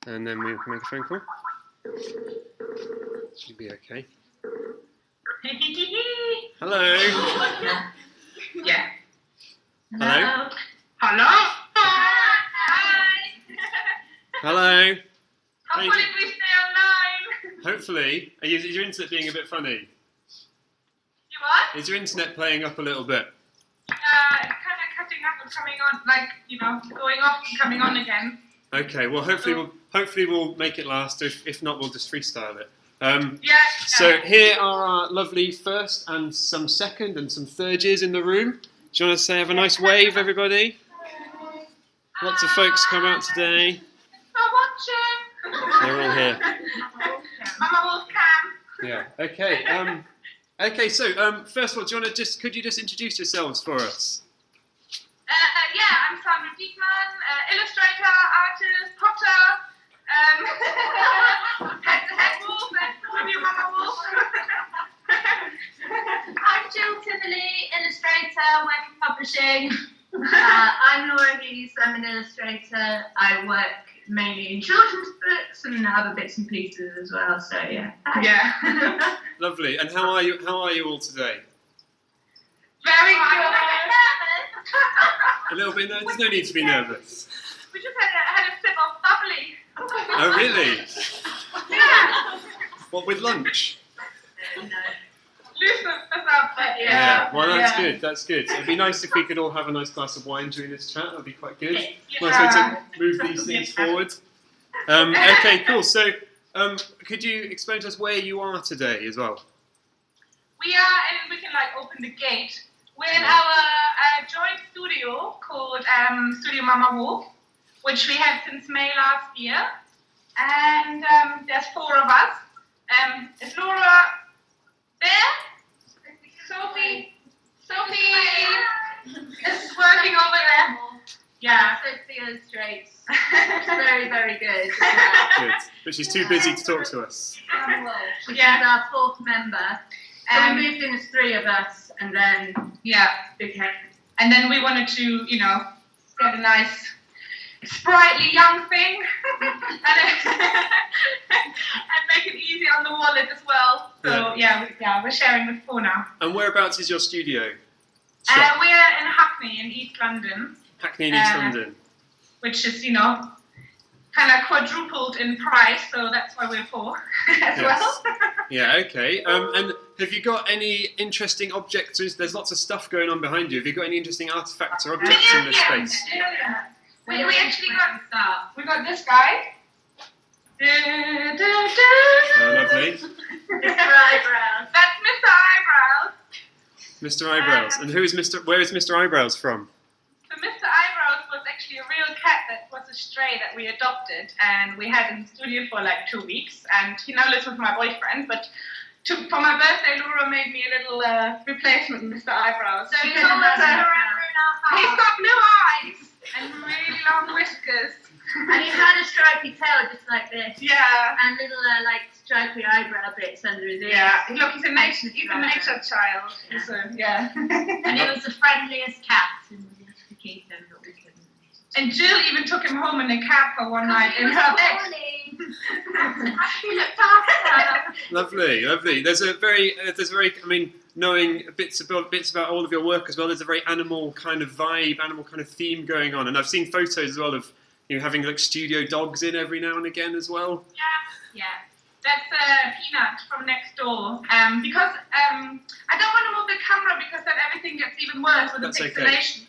and then we make a phone call. Should be okay. Hello. Yeah. Hello. Hello. Hi. Hello. Hopefully we stay online. Hopefully. Is your internet being a bit funny? You what? Is your internet playing up a little bit? It's kind of cutting up and coming on, like, going off and coming on again. Okay. Well, hopefully we'll make it last. If not, we'll just freestyle it. So here are our lovely first and some second and some third years in the room. Do you want to say have a nice wave, everybody? Lots of folks come out today. I'm watching. They're all here. Mama Wolf Cam. Yeah. Okay. Okay. So first of all, could you just introduce yourselves for us? I'm Sandra Diekmann, illustrator, artist, potter. Head wolf and your Mama Wolf. I'm Jill Tivoli, illustrator, work in publishing. I'm Laura Giggles, I'm an illustrator. I work mainly in children's books and other bits and pieces as well, so yeah. Yeah. Lovely. And how are you all today? Very good. A little bit. There's no need to be nervous. We just had a sip of bubbly. Oh, really? Yeah. What, with lunch? No. Loosen us up, but Yeah. Well, that's good. That's good. It'd be nice if we could all have a nice glass of wine during this chat. That'd be quite good. Yeah. Nice way to move these things forward. Okay, cool. So, could you explain to us where you are today as well? We can open the gate. We're in our joint studio called Studio Mama Wolf, which we had since May last year. And there's 4 of us. Is Laura there? Sophie is working over there. Yeah. Sophie illustrates. Very, very good. Good. But she's too busy to talk to us. She's our 4th member. So we moved in as 3 of us, and then became. And then we wanted to, get a nice, sprightly young thing, and make it easy on the wallet as well. So we're sharing with 4 now. And whereabouts is your studio? We're in Hackney in East London. Hackney in East London. Which is, kind of quadrupled in price, so that's why we're 4 as well. Yeah, okay. And have you got any interesting objects? There's lots of stuff going on behind you. Have you got any interesting artifacts or objects in this space? We actually got this guy. Oh, lovely. Mr. Eyebrows. That's Mr. Eyebrows. Mr. Eyebrows. And where is Mr. Eyebrows from? So Mr. Eyebrows was actually a real cat that was a stray that we adopted, and we had in the studio for 2 weeks, and he now lives with my boyfriend, but for my birthday, Laura made me a little replacement, Mr. Eyebrows. So he's always he's got blue eyes and really long whiskers. And he had a stripy tail just like this. Yeah. And little stripy eyebrow bits under his ears. Yeah. Look, he's a nature child. Yeah. And he was the friendliest cat, and we had to keep him, but we couldn't. And Jill even took him home in a cab for one night in her bed. He looked after. Lovely. There's a very, knowing bits about all of your work as well. There's a very animal kind of vibe, animal kind of theme going on, and I've seen photos as well of having studio dogs in every now and again as well. Yeah. That's Peanut from next door. Because I don't want to move the camera because then everything gets even worse with the pixelation. Okay.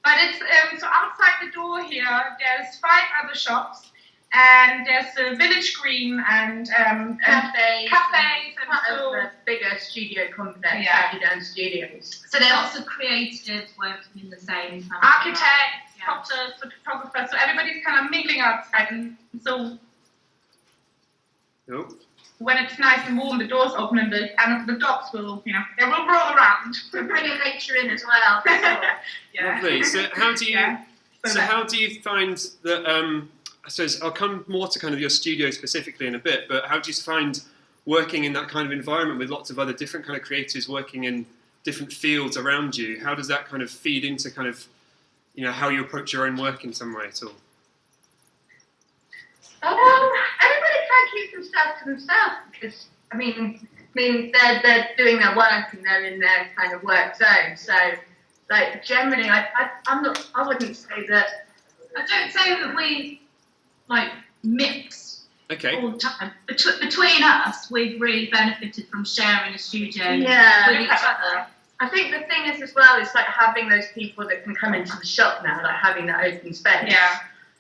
But it's so outside the door here. There's 5 other shops, and there's a village green and cafes and so a bigger studio complex. Down studios. So there are lots of creatives working in the same time. Architects, potters, photographers. So everybody's kind of mingling outside, and so. Nope. When it's nice and warm, the doors open and the dogs will, they will roll around. We're bringing nature in as well. Lovely. So how do you find that? I suppose I'll come more to kind of your studio specifically in a bit, but how do you find working in that kind of environment with lots of other different kind of creators working in different fields around you? How does that kind of feed into kind of how you approach your own work in some way at all? stuff to themselves because they're doing their work and they're in their kind of work zone. So like generally, I wouldn't say that. I don't say that we like mix all the time. Between us, we've really benefited from sharing a studio with each other. I think the thing is as well, it's like having those people that can come into the shop now, like having that open space.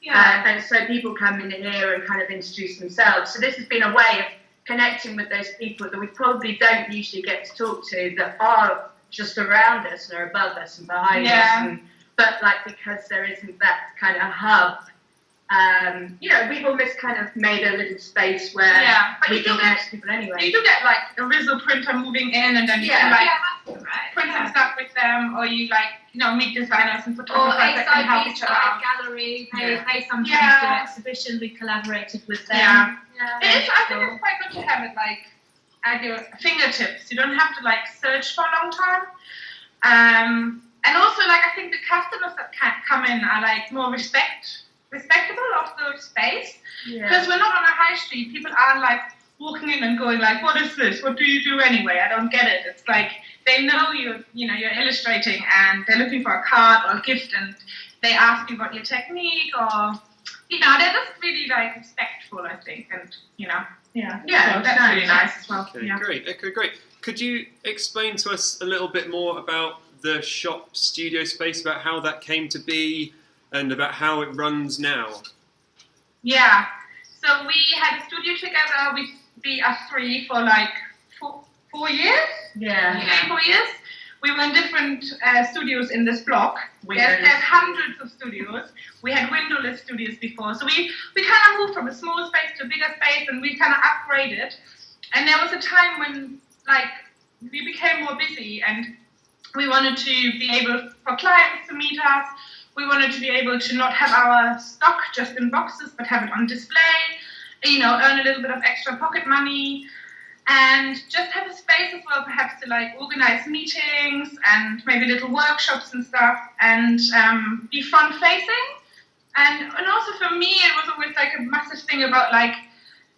And so people come in here and kind of introduce themselves. So this has been a way of connecting with those people that we probably don't usually get to talk to, that are just around us and are above us and behind us. But like because there isn't that kind of hub, we've almost kind of made a little space where we can connect to people anyway. You do get like a visual printer moving in, and then you can print some stuff with them, or you meet designers and photographers that can help each other out. Gallery, they sometimes do exhibitions. We collaborated with them. I think it's quite good to have it like at your fingertips. You don't have to like search for a long time. And also, like, I think the customers that come in are like more respectable of the space, because we're not on a high street. People aren't like walking in and going like, "What is this? What do you do anyway? I don't get it." It's like they know you're illustrating, and they're looking for a card or a gift, and they ask you about your technique, or they're just really like respectful, I think, and so that's really nice as well. Okay, great. Could you explain to us a little bit more about the shop studio space, about how that came to be and about how it runs now? So we had a studio together with us three for like 4 years. 4 years. We were in different studios in this block. There's hundreds of studios. We had windowless studios before, so we kind of moved from a small space to a bigger space, and we kind of upgraded. And there was a time when like we became more busy, and we wanted to be able for clients to meet us. We wanted to be able to not have our stock just in boxes, but have it on display, earn a little bit of extra pocket money, and just have a space as well, perhaps to like organize meetings and maybe little workshops and stuff, and be front-facing. And also for me, it was always like a massive thing about like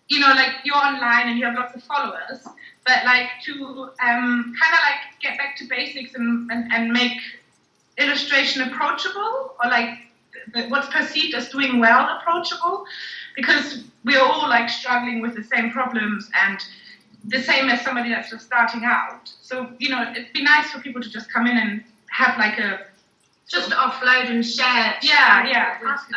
you're online and you have lots of followers, but like to kind of like get back to basics and make illustration approachable, or like what's perceived as doing well approachable, because we're all like struggling with the same problems and the same as somebody that's just starting out. So it'd be nice for people to just come in and have like just offload and share. Ask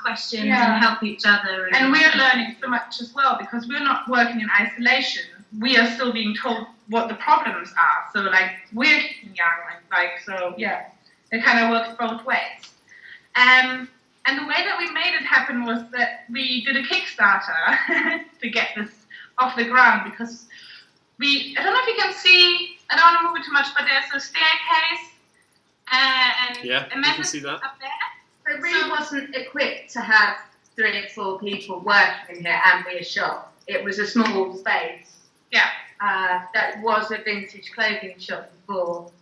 questions and help each other. And we're learning so much as well, because we're not working in isolation. We are still being told what the problems are. So like we're young, it kind of works both ways. And the way that we made it happen was that we did a Kickstarter to get this off the ground, because I don't know if you can see, I don't want to move it too much, but there's a staircase and a method see that up there. So it really wasn't equipped to have 3 or 4 people working in here and be a shop. It was a small space. That was a vintage clothing shop before.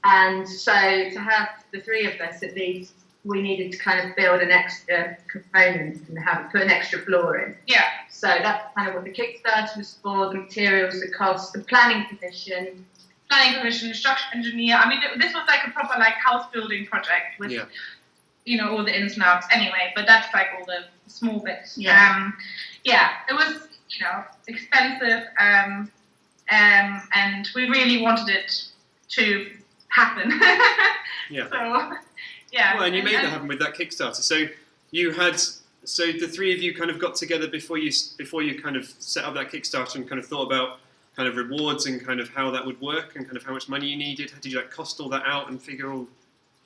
And so to have the 3 of us at least, we needed to kind of build an extra component and put an extra floor in. So that's kind of what the Kickstarter was for, the materials, the cost, the planning permission, structural engineer. I mean, this was like a proper like house building project with all the ins and outs anyway, but that's like all the small bits. It was expensive, and we really wanted it to happen. Well, and you made that happen with that Kickstarter. So the 3 of you kind of got together before you kind of set up that Kickstarter and kind of thought about kind of rewards and kind of how that would work and kind of how much money you needed. Did you like cost all that out and figure all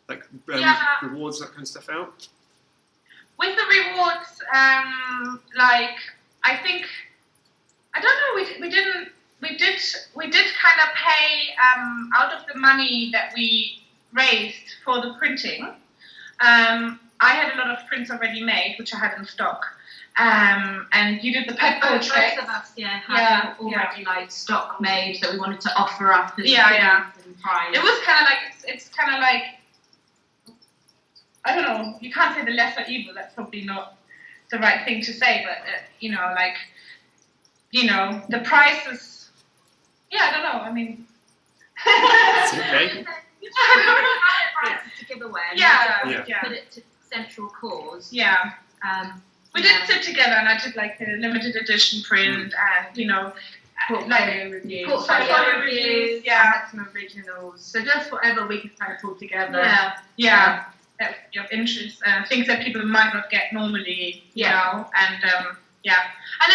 like rewards, that kind of stuff out? With the rewards, I think, I don't know, we did kind of pay out of the money that we raised for the printing. I had a lot of prints already made, which I had in stock. And you did the pet portrait. Both of us, had already like stock made that we wanted to offer up as and prize. It was kind of like it's kind of like, I don't know. You can't say the lesser evil. That's probably not the right thing to say, but you know, the prices. Yeah, I don't know. I mean, It's okay. To give away. Yeah. Put it to central cause. Yeah. We did sit together and I did like a limited edition print and, you know, Portfolio reviews. Yeah. I had some originals. So just whatever we could kind of pull together. Yeah. Of interest, things that people might not get normally, you know, and and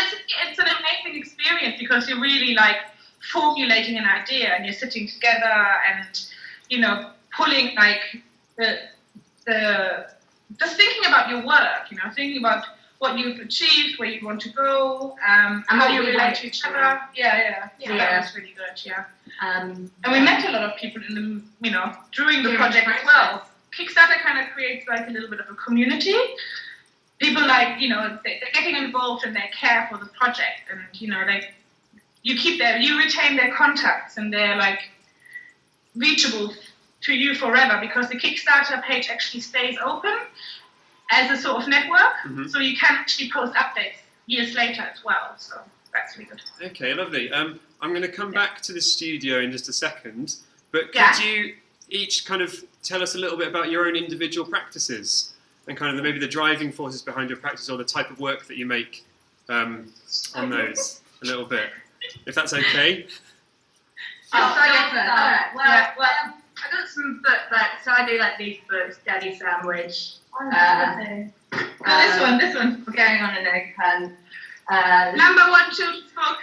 it's an amazing experience because you're really like formulating an idea and you're sitting together and, you know, pulling like the just thinking about your work, you know, thinking about what you've achieved, where you want to go, and how you relate to each other. Yeah. That was really good. And we met a lot of people in the, you know, during the project as well. Kickstarter kind of creates like a little bit of a community. People like, you know, they're getting involved and they care for the project, and you know, you retain their contacts and they're like reachable to you forever because the Kickstarter page actually stays open as a sort of network, so you can actually post updates years later as well. So that's really good. Okay, lovely. I'm going to come back to the studio in just a second, but could you each kind of tell us a little bit about your own individual practices and kind of maybe the driving forces behind your practice or the type of work that you make on those a little bit, if that's okay? Well, I got some books, so I do like these books, Daddy Sandwich. This one. We're going on an egg hunt. Number one children's book.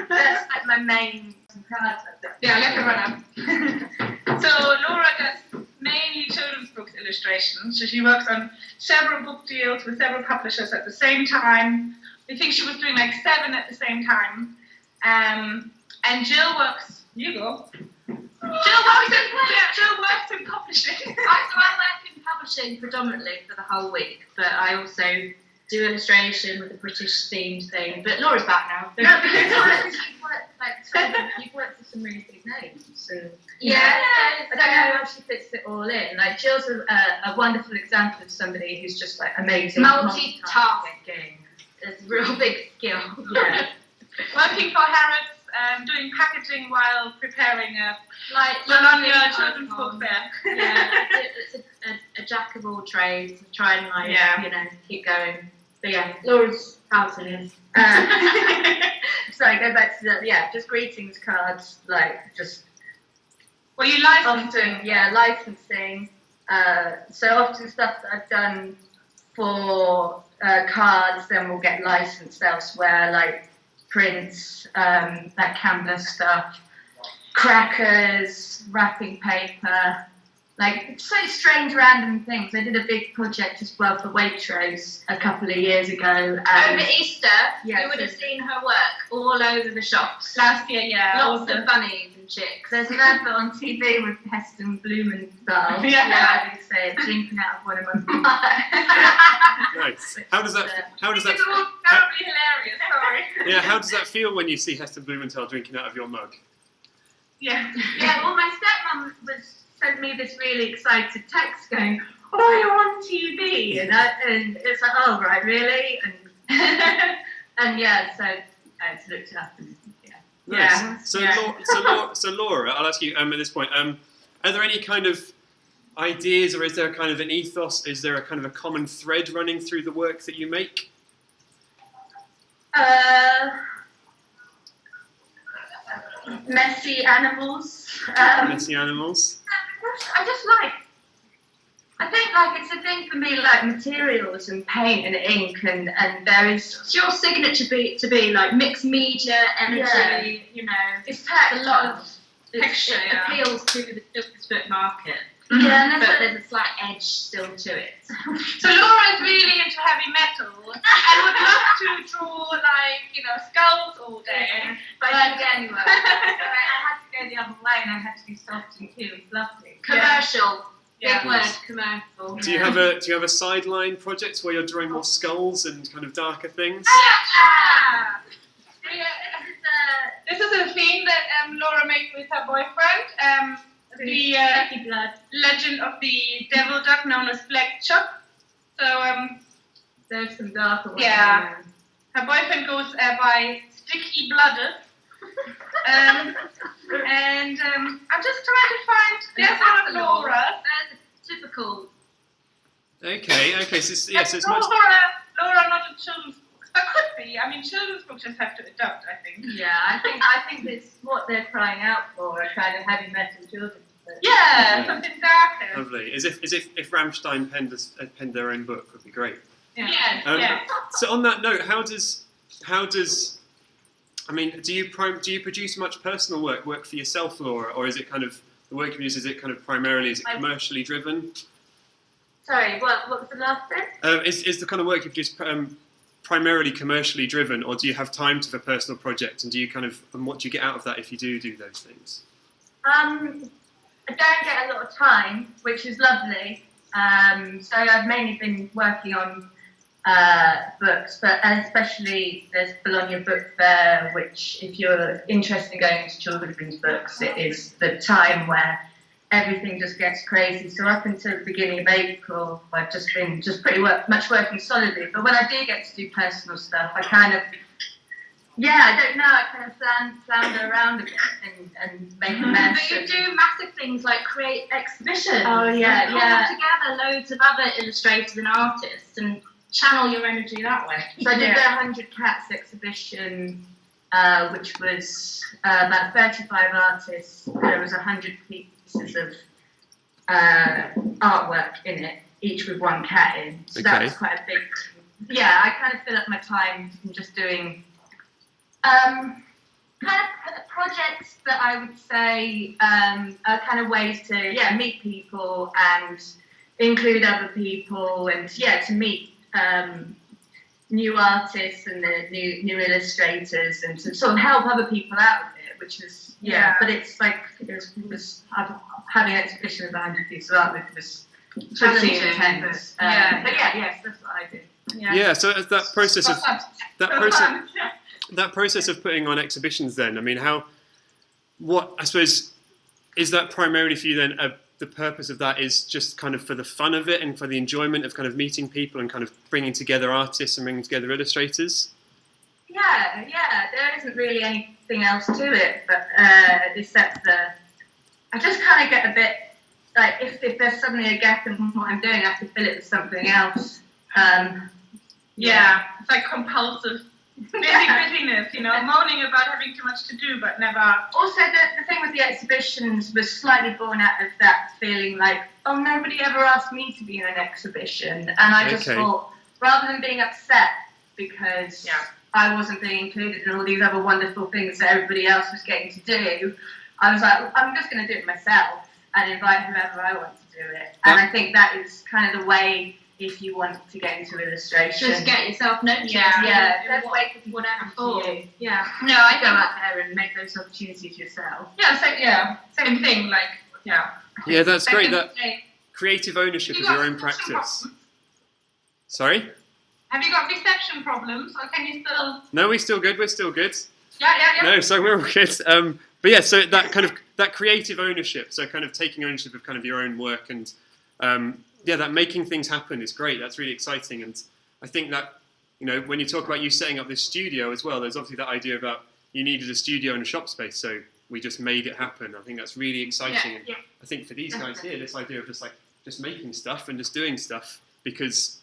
That's like my main cards. Yeah, let her run up. So Laura does mainly children's books illustrations. So she works on several book deals with several publishers at the same time. I think she was doing like 7 at the same time. And Jill works. You go. Jill works in publishing. So I work in publishing predominantly for the whole week, but I also do illustration with a British themed thing. But Laura's back now. No, because you've worked with some really big names. And, I don't know how she fits it all in. Like Jill's a wonderful example of somebody who's just like amazing. Multitasking. It's a real big skill. Yeah. Working for Harrods, doing packaging while preparing a Bologna children's book fair. Yeah, it's a jack of all trades. Try and you know, keep going. But yeah, Laura's Houghton is. So I go back to just greetings cards, like just. Well, you license often, licensing. So often stuff that I've done for cards, then we'll get licensed elsewhere, like prints, that canvas stuff, crackers, wrapping paper, like so strange random things. I did a big project as well for Waitrose a couple of years ago. Over Easter, you would have seen her work all over the shops. Last year, Lots of bunnies and chicks. There's an advert on TV with Heston Blumenthal. I do say it, drinking out of one of my mugs. Nice. How does that? It's all terribly hilarious. Sorry. Yeah. How does that feel when you see Heston Blumenthal drinking out of your mug? Yeah. Well, my stepmom sent me this really excited text going, "Oh, you're on TV," and it's like, "Oh, right, really?" And so I just looked it up and Nice. So Laura, I'll ask you at this point. Are there any kind of ideas, or is there kind of an ethos? Is there a kind of a common thread running through the work that you make? Messy animals. Messy animals. I think it's a thing for me, like materials and paint and ink, and there is. It's your signature to be like mixed media, energy, you know. It's a lot of texture. It appeals to the children's book market. Yeah, but there's a slight edge still to it. So Laura's really into heavy metal and would love to draw skulls all day. But again, I had to go the other way, and I had to do soft and cute and fluffy. Commercial. Yeah. Big word, commercial. Do you have a sideline project where you're drawing more skulls and kind of darker things? This is a theme that Laura made with her boyfriend. The legend of the devil duck known as Black Chuck. So There's some darker ones. Yeah. Her boyfriend goes by Sticky Blooded. I'm just trying to find. There's one of Laura. There's a typical. Okay. So yes, it's Laura, much. Laura, not a children's. That could be. I mean, children's books just have to adapt, I think. Yeah, I think it's what they're crying out for, a kind of heavy metal children's book. Yeah, something darker. Lovely. As if Rammstein penned their own book would be great. Yeah. Yes. So on that note, how does I mean, do you produce much personal work for yourself, Laura, or is it kind of the work you produce? Is it kind of primarily commercially driven? Sorry, what was the last bit? Is the kind of work you produce primarily commercially driven, or do you have time for personal projects? And what do you get out of that if you do those things? I don't get a lot of time, which is lovely. So I've mainly been working on books, but especially there's Bologna Book Fair, which if you're interested in going into children's books, it is the time where everything just gets crazy. So up until the beginning of April, I've just been pretty much working solidly. But when I do get to do personal stuff, I kind of, I don't know, I kind of flounder around a bit and make a mess. But you do massive things like create exhibitions. Oh yeah, and pull together loads of other illustrators and artists and channel your energy that way. So I did the 100 Cats exhibition, which was about 35 artists. There was 100 pieces of artwork in it, each with one cat in. So that was quite a big. Yeah, I kind of fill up my time from just doing kind of projects that I would say are kind of ways to meet people and include other people and to meet new artists and the new illustrators and to sort of help other people out with it, which was but it's like it was having an exhibition of 100 pieces of art, which was pretty intense. But yes, that's what I did. Yeah, so that process of putting on exhibitions then, I mean, I suppose, is that primarily for you then, the purpose of that is just kind of for the fun of it and for the enjoyment of kind of meeting people and kind of bringing together artists and bringing together illustrators? Yeah, there isn't really anything else to it, but except I just kind of get a bit, like, if there's suddenly a gap in what I'm doing, I have to fill it with something else. It's like compulsive busyness, moaning about having too much to do, but never. Also, the thing with the exhibitions was slightly born out of that feeling like, oh, nobody ever asked me to be in an exhibition. And I just thought, rather than being upset because I wasn't being included in all these other wonderful things that everybody else was getting to do, I was like, I'm just going to do it myself and invite whoever I want to do it. And I think that is kind of the way, if you want to get into illustration. Just get yourself noticed. Let's wait for people whatever for you. Yeah. No, I go out there and make those opportunities yourself. Same thing. Like, Yeah, that's great. That creative ownership of your own practice. Sorry? Have you got reception problems, or can you still? No, we're still good. Yeah. No, so we're all good. But yeah, so that creative ownership, so kind of taking ownership of kind of your own work and that making things happen is great. That's really exciting, and I think that when you talk about you setting up this studio as well, there's obviously that idea about you needed a studio and a shop space, so we just made it happen. I think that's really exciting. And I think for these guys here, this idea of just making stuff and just doing stuff, because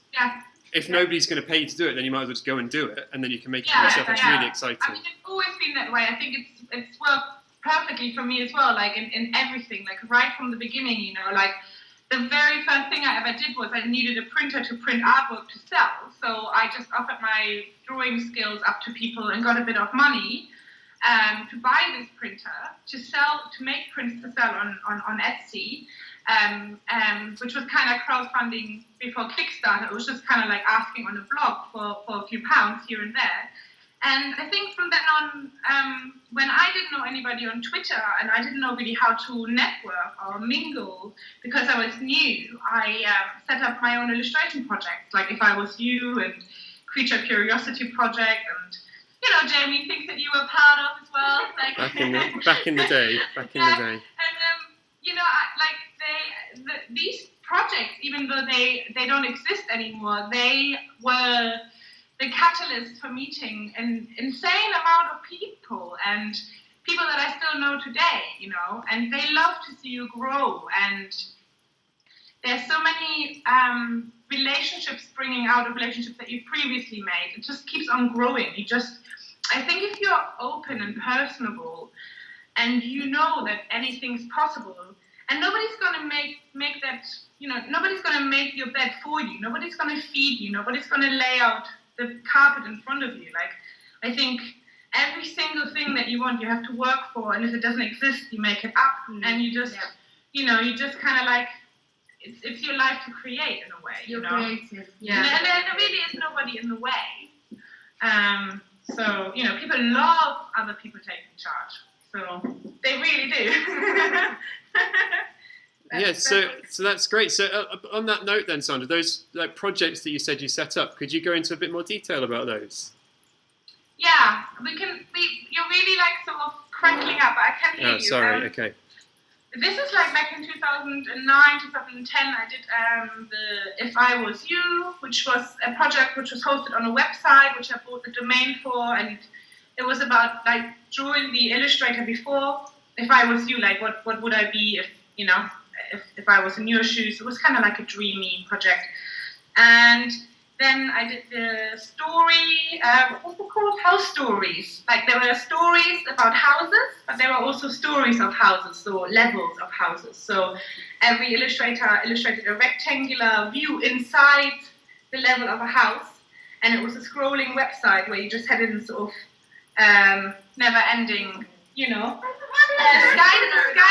if nobody's going to pay you to do it, then you might as well just go and do it, and then you can make it yourself. That's really exciting. I mean, it's always been that way. I think it's worked perfectly for me as well. Like in everything, like right from the beginning, like. The very first thing I ever did was I needed a printer to print artwork to sell. So I just offered my drawing skills up to people and got a bit of money to buy this printer, to make prints to sell on Etsy, which was kind of crowdfunding before Kickstarter. It was just kind of like asking on a blog for a few pounds here and there. And I think from then on, when I didn't know anybody on Twitter and I didn't know really how to network or mingle because I was new, I set up my own illustration projects, like If I Was You and Creature Curiosity Project, and Jamie thinks that you were part of as well. Like back in the day. And these projects, even though they don't exist anymore, they were the catalyst for meeting an insane amount of people, and people that I still know today, you know, and they love to see you grow. And there's so many relationships springing out of relationships that you previously made. It just keeps on growing. I think if you're open and personable, and you know that anything's possible, and nobody's gonna make that, you know, nobody's gonna make your bed for you. Nobody's gonna feed you. Nobody's gonna lay out the carpet in front of you. Like, I think every single thing that you want, you have to work for, and if it doesn't exist, you make it up, and you just, you know, you just kind of like, it's your life to create in a way. You're creative. Yeah. And there really is nobody in the way. So, you know, people love other people taking charge. So they really do. So that's great. So on that note then, Sandra, those like projects that you said you set up, could you go into a bit more detail about those? Yeah, you're really like sort of crackling up, but I can't hear you. Oh, sorry, okay. This is like back in 2009, 2010, I did the If I Was You, which was a project which was hosted on a website, which I bought the domain for, and it was about like drawing the illustrator before. If I was you, like what would I be if, you know, if I was in your shoes. It was kind of like a dreamy project. And then I did the story, what was it called? House stories. Like there were stories about houses, but there were also stories of houses, so levels of houses. So every illustrator illustrated a rectangular view inside the level of a house, and it was a scrolling website where you just had it in sort of never-ending, you know, skyscraper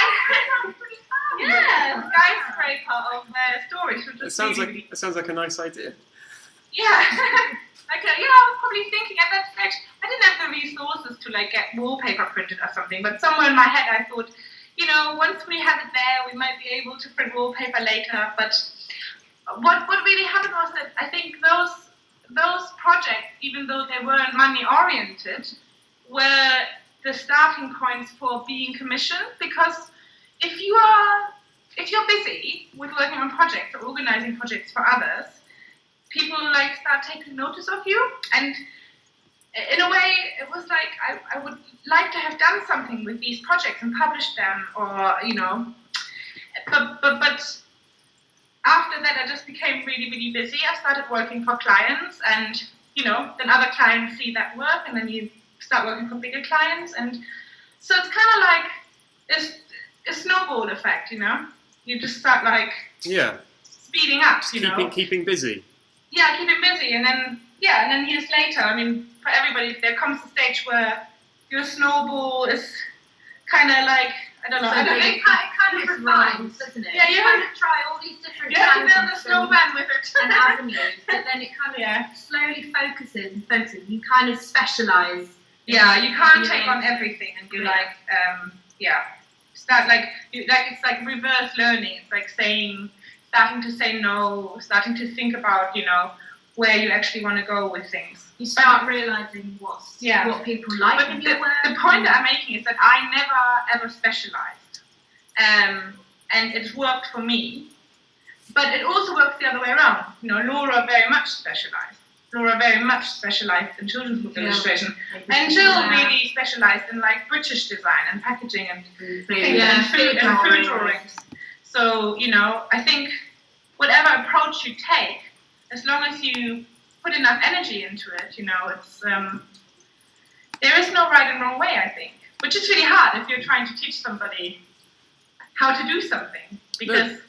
of stories. It sounds like a nice idea. Yeah, I was probably thinking at that stage, I didn't have the resources to like get wallpaper printed or something, but somewhere in my head I thought, you know, once we have it there, we might be able to print wallpaper later. But what really happened was that I think those projects, even though they weren't money oriented, were the starting points for being commissioned, because if you're busy with working on projects or organizing projects for others, people like start taking notice of you, and in a way it was like I would like to have done something with these projects and published them, or you know, but after that I just became really, really busy. I started working for clients, and you know, then other clients see that work, and then you start working for bigger clients, and so it's kind of like a snowball effect, you know. You just start like speeding up, keeping busy. Yeah, keep it busy, and then years later, I mean, for everybody, there comes a stage where your snowball is kind of like, I don't know. It kind of refines, doesn't it? Yeah, you kind of try all these different build a snowman with it. and avenues, but then it kind of slowly focuses. You kind of specialise. Yeah, you can't take on everything, and you like, start like, it's like reverse learning. It's like starting to say no, starting to think about, you know, where you actually want to go with things. You start realising what people like. But the point that I'm making is that I never ever specialised, and it worked for me. But it also works the other way around. You know, Laura very much specialised in children's book illustration, and Jill really specialised in like British design and packaging and food drawings. So, you know, I think whatever approach you take, as long as you put enough energy into it, you know, it's there is no right and wrong way, I think, which is really hard if you're trying to teach somebody how to do something, because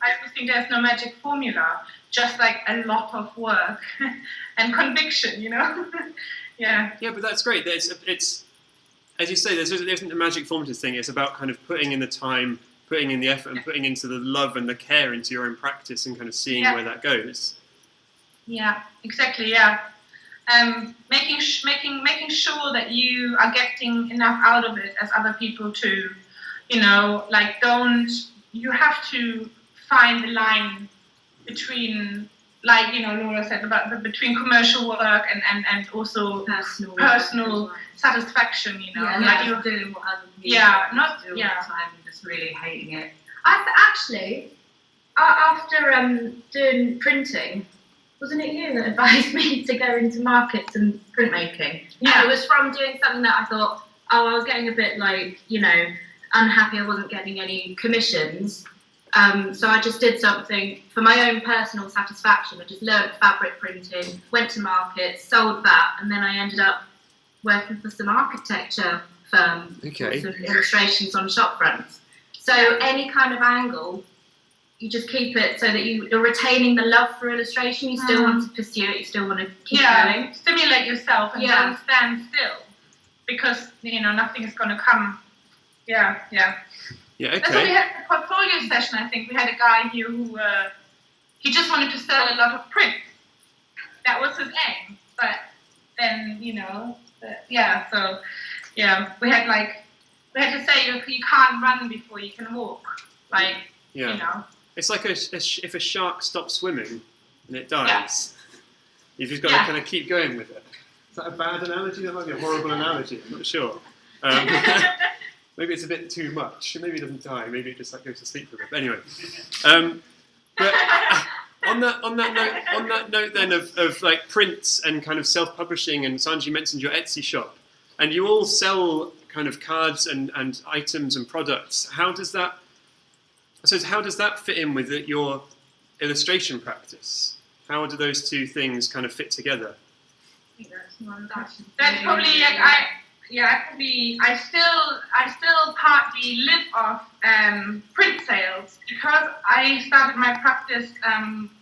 I think there's no magic formula, just like a lot of work and conviction, you know. Yeah, but that's great. It's as you say, there isn't a magic formula to this thing. It's about kind of putting in the time, putting in the effort, and putting into the love and the care into your own practice, and kind of seeing where that goes. Yeah, exactly. Yeah, making sure that you are getting enough out of it as other people too. You know, like you have to find the line between, like, you know, Laura said about between commercial work and also personal satisfaction. You know, like you're doing what other people not do all the time and just really hating it. I actually, After doing printing, wasn't it you that advised me to go into markets and printmaking? Yeah, it was from doing something that I thought, I was getting a bit unhappy I wasn't getting any commissions. So I just did something for my own personal satisfaction. I just learned fabric printing, went to markets, sold that, and then I ended up working for some architecture firm with some illustrations on shop fronts. So any kind of angle, you just keep it so that you're retaining the love for illustration. You still want to pursue it. You still want to keep going. Stimulate yourself and don't stand still, because nothing is going to come. Yeah, okay. That's why we had the portfolio session. I think we had a guy here who he just wanted to sell a lot of prints. That was his aim. But then we had to say you can't run before you can walk. It's like if a shark stops swimming and it dies, you've just got to kind of keep going with it. Is that a bad analogy? That might be a horrible analogy. I'm not sure. Maybe it's a bit too much. Maybe it doesn't die. Maybe it just goes to sleep for a bit. But anyway, but on that note then of like prints and kind of self-publishing, and Sanji mentioned your Etsy shop, and you all sell kind of cards and items and products. How does that fit in with your illustration practice? How do those two things kind of fit together? That's probably I still partly live off print sales, because I started my practice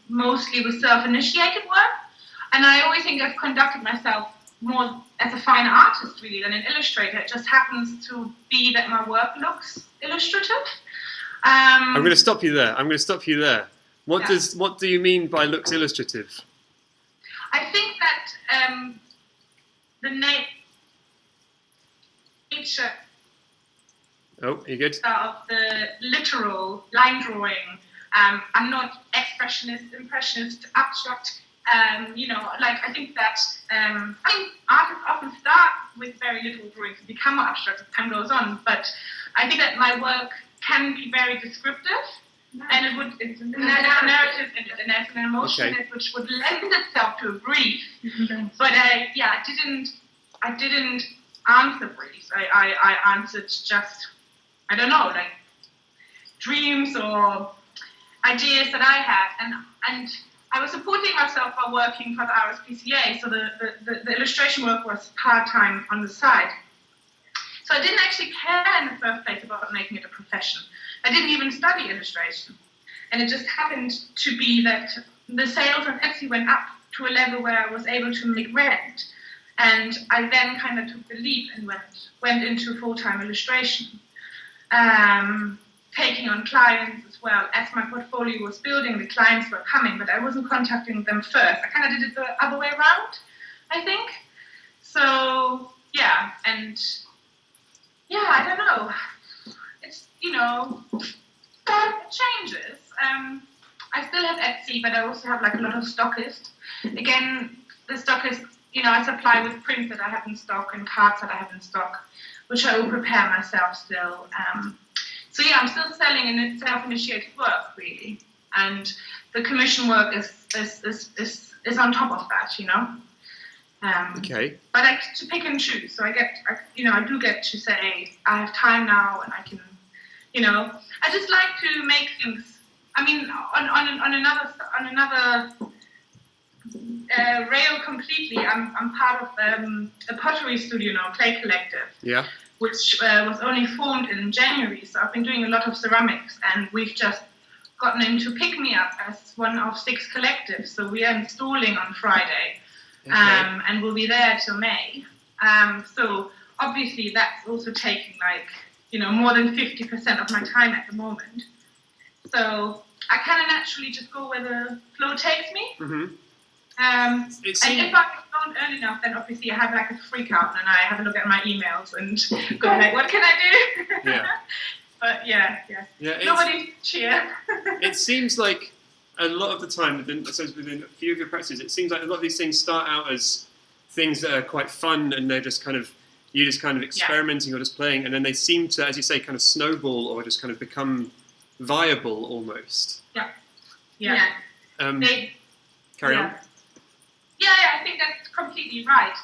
mostly with self-initiated work, and I always think I've conducted myself more as a fine artist really than an illustrator. It just happens to be that my work looks illustrative. I'm going to stop you there. What do you mean by looks illustrative? I think that the nature Oh, you good? of the literal line drawing. I'm not expressionist, impressionist, abstract. I think that artists often start with very little drawings and become more abstract as time goes on. But I think that my work can be very descriptive, and there's a narrative in it, and there's an emotion in it which would lend itself to a brief. But I didn't answer briefs. I answered just, I don't know, like dreams or ideas that I had, and I was supporting myself by working for the RSPCA, so the illustration work was part-time on the side. So I didn't actually care in the first place about making it a profession. I didn't even study illustration. And it just happened to be that the sales on Etsy went up to a level where I was able to make rent. And I then kind of took the leap and went into full-time illustration, taking on clients as well. As my portfolio was building, the clients were coming, but I wasn't contacting them first. I kind of did it the other way around, I think. So, I don't know. It's, it changes. I still have Etsy, but I also have like a lot of stockists. Again, the stockist, I supply with prints that I have in stock and cards that I have in stock, which I will prepare myself still. I'm still selling in self-initiated work, really. And the commission work is on top of that, But I get to pick and choose. So I do get to say, I have time now, and I can, I just like to make things. I mean, on another rail completely. I'm part of a pottery studio now, Clay Collective. Yeah. Which was only formed in January. So I've been doing a lot of ceramics, and we've just gotten into Pick Me Up as one of 6 collectives. So we are installing on Friday. Okay. And we'll be there till May. So obviously that's also taking more than 50% of my time at the moment. So I kind of naturally just go where the flow takes me. Mm-hmm. And if I don't earn enough, then obviously I have like a freak out, and I have a look at my emails and go like, what can I do? Yeah. But yeah. Nobody cheer. It seems like a lot of the time, within a few of your practices, it seems like a lot of these things start out as things that are quite fun, and they're just kind of, you're just kind of experimenting or just playing, and then they seem to, as you say, kind of snowball or just kind of become viable almost. Yeah. Carry on. Yeah, I think that's completely right.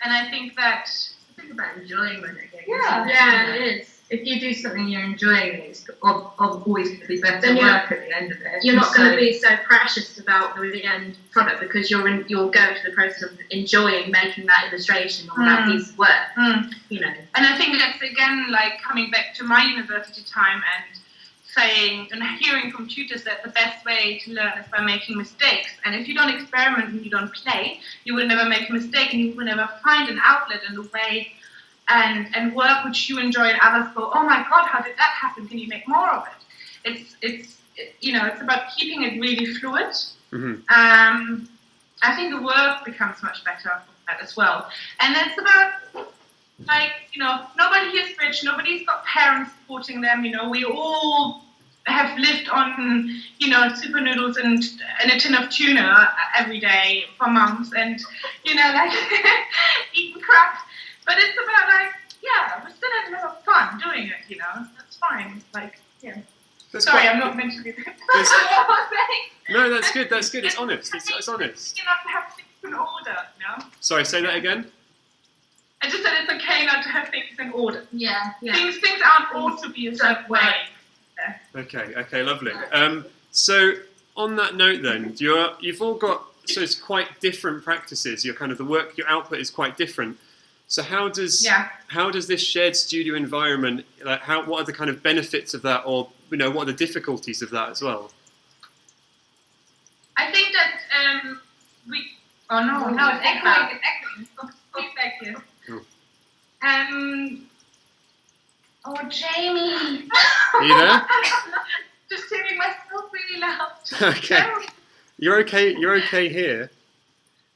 And I think that Think about enjoyment again. Yeah. It is. If you do something you're enjoying, it's always going to be better Then work at the end of it. You're not going to be so precious about the end product because you'll go through the process of enjoying making that illustration or that piece of work. You know. And I think that's again like coming back to my university time and saying and hearing from tutors that the best way to learn is by making mistakes. And if you don't experiment and you don't play, you will never make a mistake and you will never find an outlet and a way and work which you enjoy and others go, oh my God, how did that happen? Can you make more of it? It's about keeping it really fluid. I think the work becomes much better from that as well. And it's about nobody here is rich, nobody's got parents supporting them, we all have lived on, super noodles and a tin of tuna every day for months and, eating crap. But it's about we're still having a lot of fun doing it, that's fine. I'm not meant to be there. No, that's good, it's honest, it's honest. You not to have things in order, Sorry, say that again? I just said it's okay not to have things in order. Yeah. Things aren't ought to be a certain way. Okay, lovely. So on that note then, you've all got, so it's quite different practices, your output is quite different. So how does this shared studio environment, what are the kind of benefits of that, or what are the difficulties of that as well? I think that it's echoing. Speak back here. Oh, Jamie. Are you there? Just hearing myself really loud. Okay. You're okay here.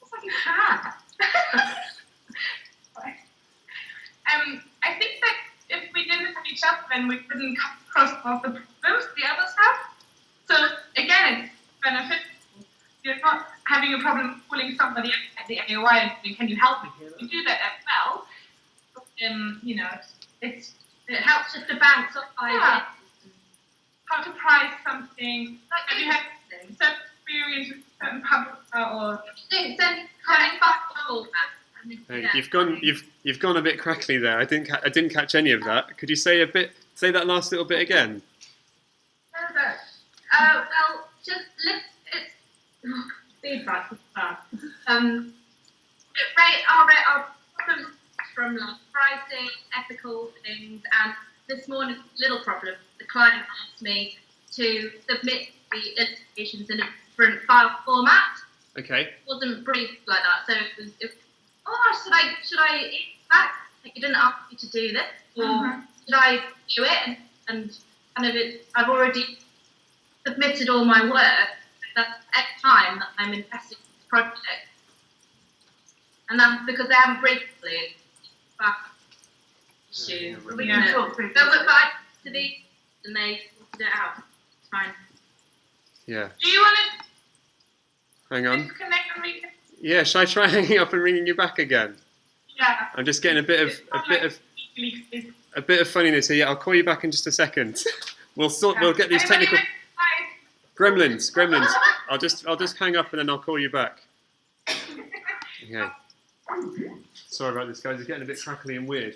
It's like a cat. I think that if we didn't have each other, then we couldn't come across all the problems the others have. So again, it's beneficial. You're not having a problem pulling somebody at the AOI and saying, "Can you help me here?" You do that as well. But, it helps just to bounce off ideas. How to price something. Have you had certain experience with certain public or Coming back to Hey, you've gone a bit crackly there. I didn't catch any of that. Could you say that last little bit again? well, just it's feedback is bad. Rate our problems from like pricing, ethical things, and this morning little problem. The client asked me to submit the illustrations in a different file format. Okay. It wasn't briefed like that, so it was should I eat that? Like, you didn't ask me to do this, or should I do it? And kind of I've already submitted all my work. That's X time that I'm investing in this project, and that's because they haven't briefed me. Issue. We can talk through. Go back to these, and they sorted it out. It's fine. Yeah. do you want Hang to on. disconnect and reconnect? Yeah. Shall I try hanging up and ringing you back again? Yeah. I'm just getting a bit of funniness here. Yeah, I'll call you back in just a second. We'll get these technical gremlins. I'll just hang up and then I'll call you back. Okay. Sorry about this, guys. It's getting a bit crackly and weird.